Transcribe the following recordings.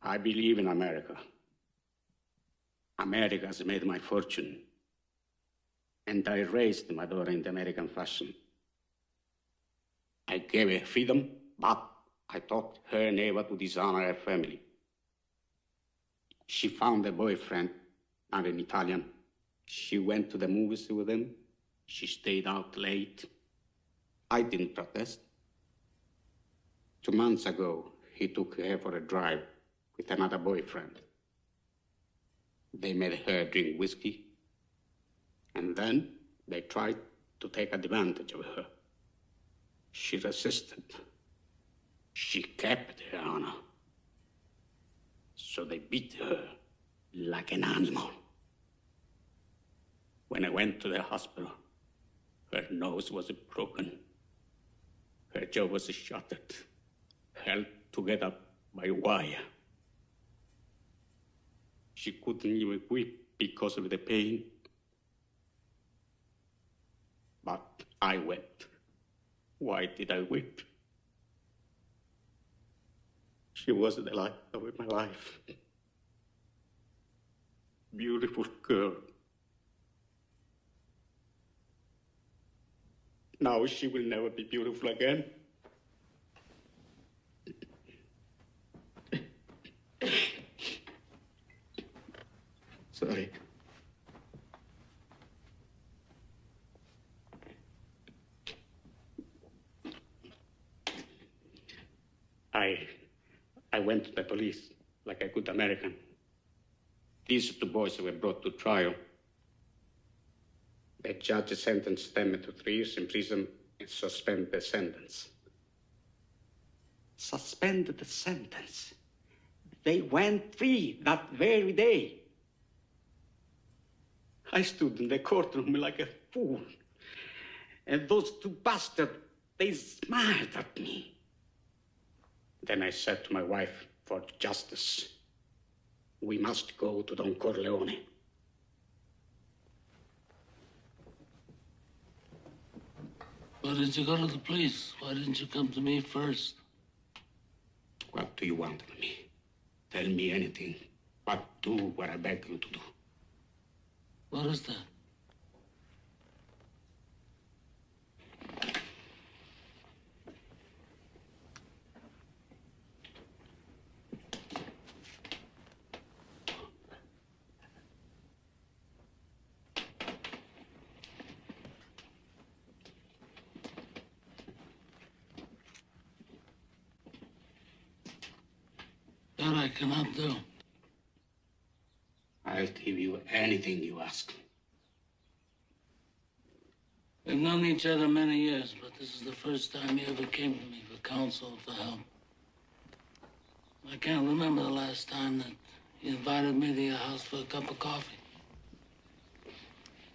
I believe in America. America has made my fortune. And I raised my daughter in the American fashion. I gave her freedom, but I taught her never to dishonor her family. She found a boyfriend, not an Italian. She went to the movies with him. She stayed out late. I didn't protest. 2 months ago, he took her for a drive with another boyfriend. They made her drink whiskey, and then they tried to take advantage of her. She resisted. She kept her honor. So they beat her like an animal. When I went to the hospital, her nose was broken. Her jaw was shattered, held together by wire. She couldn't even weep because of the pain. But I wept. Why did I weep? She was the light of my life. Beautiful girl. Now she will never be beautiful again. Sorry. I went to the police like a good American. These 2 boys were brought to trial. The judge sentenced them to 3 years in prison and suspended the sentence. Suspended the sentence? They went free that very day. I stood in the courtroom like a fool. And those 2 bastards, they smiled at me. Then I said to my wife, for justice, we must go to Don Corleone. Why didn't you go to the police? Why didn't you come to me first? What do you want of me? Tell me anything, but do what I beg you to do. What is that? That I cannot do. I'll give you anything you ask. We've known each other many years, but this is the first time you ever came to me for counsel, for help. I can't remember the last time that you invited me to your house for a cup of coffee.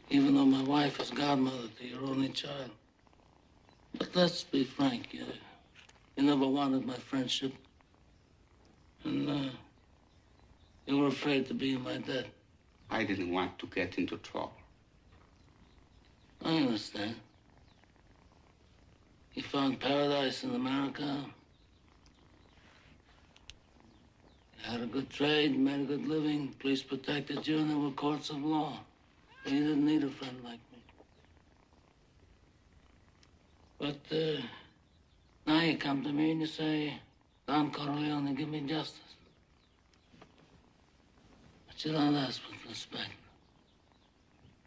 Even though my wife is godmother to your only child. But let's be frank, you never wanted my friendship. And you were afraid to be in my debt. I didn't want to get into trouble. I understand. You found paradise in America. You had a good trade, made a good living, police protected you, and there were courts of law. You didn't need a friend like me. But now you come to me and you say, Don Corleone, give me justice. But you don't ask with respect.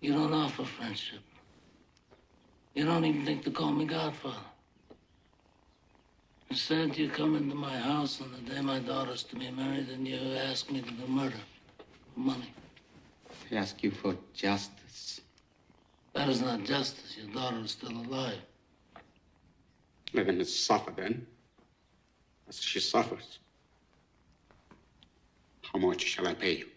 You don't offer friendship. You don't even think to call me Godfather. Instead, you come into my house on the day my daughter's to be married and you ask me to do murder for money. I ask you for justice. That is not justice. Your daughter is still alive. Let him suffer then, as she suffers. How much shall I pay you?